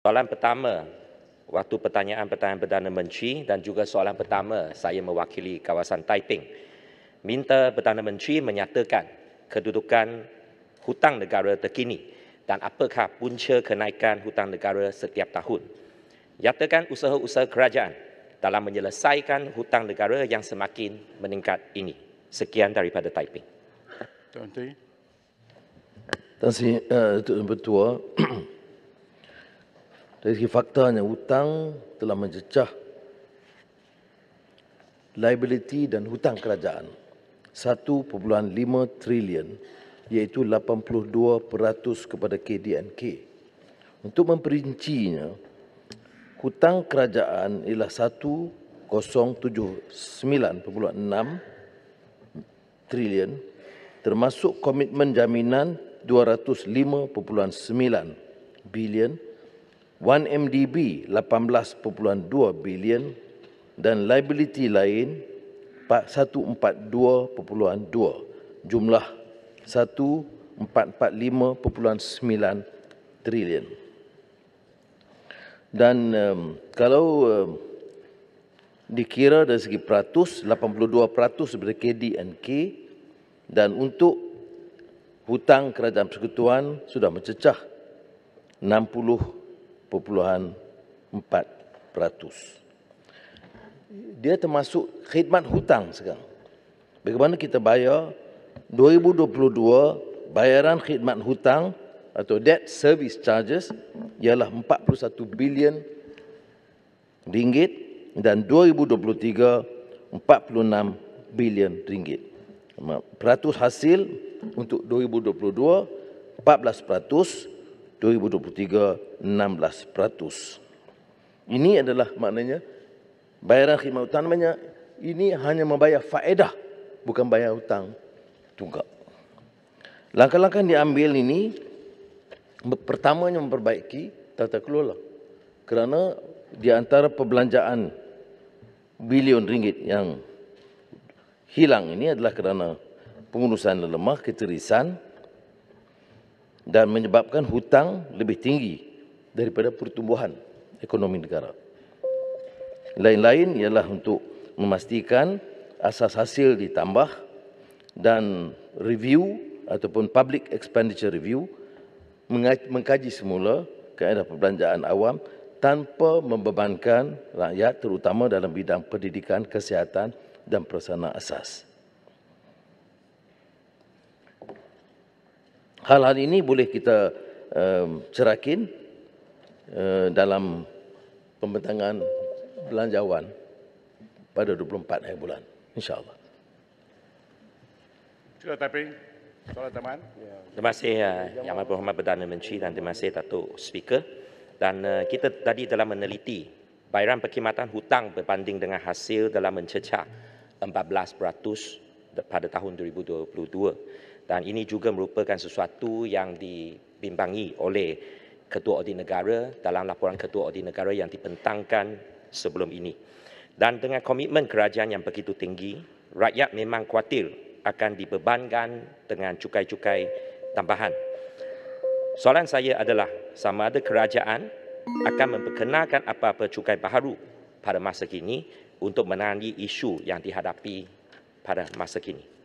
Soalan pertama, waktu pertanyaan Perdana Menteri dan juga soalan pertama saya mewakili kawasan Taiping. Minta Perdana Menteri menyatakan kedudukan hutang negara terkini dan apakah punca kenaikan hutang negara setiap tahun. Nyatakan usaha-usaha kerajaan dalam menyelesaikan hutang negara yang semakin meningkat ini. Sekian daripada Taiping. Tuan Menteri. Terima kasih, Tuan Ketua. Dari segi faktanya, hutang telah mencecah liability dan hutang kerajaan 1.5 trilion, iaitu 82% kepada KDNK. Untuk memperincinya, hutang kerajaan ialah 1079.6 trilion, termasuk komitmen jaminan 205.9 bilion, 1MDB 18.2 bilion dan liability lain 142.2, jumlah 145.9 trilion. Dan kalau dikira dari segi peratus, 82% daripada KDNK, dan untuk hutang kerajaan persekutuan sudah mencecah 60.4%. Dia termasuk khidmat hutang sekarang. Bagaimana kita bayar 2022 bayaran khidmat hutang atau debt service charges ialah 41 bilion ringgit dan 2023 46 bilion ringgit. Peratus hasil untuk 2022 14%, 2023 16%. Ini adalah maknanya bayaran khidmat hutang, namanya ini hanya membayar faedah, bukan bayar hutang tunggak. Langkah-langkah yang diambil ini pertamanya memperbaiki tata kelola, kerana di antara perbelanjaan bilion ringgit yang hilang ini adalah kerana pengurusan lemah, ketirisan dan menyebabkan hutang lebih tinggi daripada pertumbuhan ekonomi negara. Lain-lain ialah untuk memastikan asas hasil ditambah dan review ataupun public expenditure review mengkaji semula kaedah perbelanjaan awam tanpa membebankan rakyat, terutama dalam bidang pendidikan, kesihatan dan prasarana asas. Hal-hal ini boleh kita cerakin dalam pembentangan belanjawan pada 24 hari bulan, insya-Allah. Sila Taiping. Soalan tambahan. Terima kasih Yang Berhormat Perdana Menteri dan terima kasih Datuk Speaker. Dan kita tadi telah meneliti bayaran perkhidmatan hutang berbanding dengan hasil dalam mencecah 14% pada tahun 2022. Dan ini juga merupakan sesuatu yang dibimbangi oleh Ketua Audit Negara dalam laporan Ketua Audit Negara yang dibentangkan sebelum ini. Dan dengan komitmen kerajaan yang begitu tinggi, rakyat memang khawatir akan dibebankan dengan cukai-cukai tambahan. Soalan saya adalah sama ada kerajaan akan memperkenalkan apa-apa cukai baharu pada masa kini untuk menangani isu yang dihadapi pada masa kini.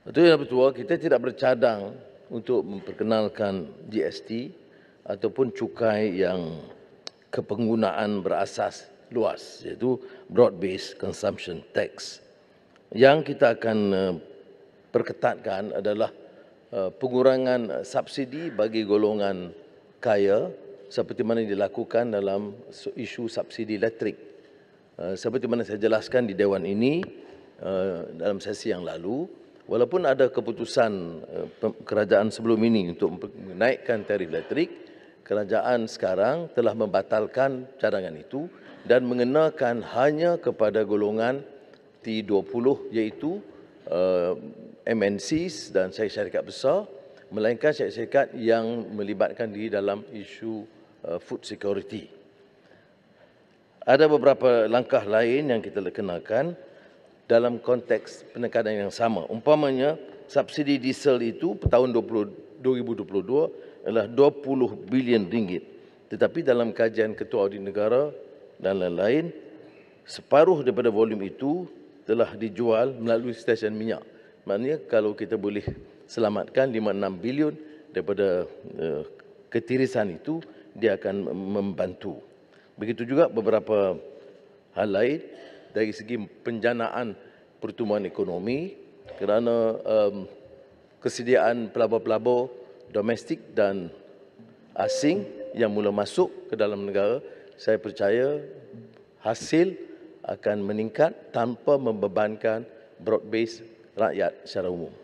Betul ya, betul. Kita tidak bercadang untuk memperkenalkan GST ataupun cukai yang kepenggunaan berasas luas, iaitu broad-based consumption tax. Yang kita akan perketatkan adalah pengurangan subsidi bagi golongan kaya seperti mana dilakukan dalam isu subsidi elektrik. Seperti mana saya jelaskan di Dewan ini dalam sesi yang lalu, walaupun ada keputusan kerajaan sebelum ini untuk menaikkan tarif elektrik, kerajaan sekarang telah membatalkan cadangan itu dan mengenakan hanya kepada golongan T20, iaitu MNCs dan syarikat besar, melainkan syarikat yang melibatkan diri dalam isu food security. Ada beberapa langkah lain yang kita kenakan dalam konteks penekanan yang sama. Umpamanya, subsidi diesel itu tahun 2022 adalah 20 bilion ringgit. Tetapi dalam kajian Ketua Audit Negara dan lain-lain, separuh daripada volum itu telah dijual melalui stesen minyak. Maknanya kalau kita boleh selamatkan 5-6 bilion daripada ketirisan itu, dia akan membantu. Begitu juga beberapa hal lain dari segi penjanaan pertumbuhan ekonomi kerana kesediaan pelabur-pelabur domestik dan asing yang mula masuk ke dalam negara, saya percaya hasil akan meningkat tanpa membebankan broad base rakyat secara umum.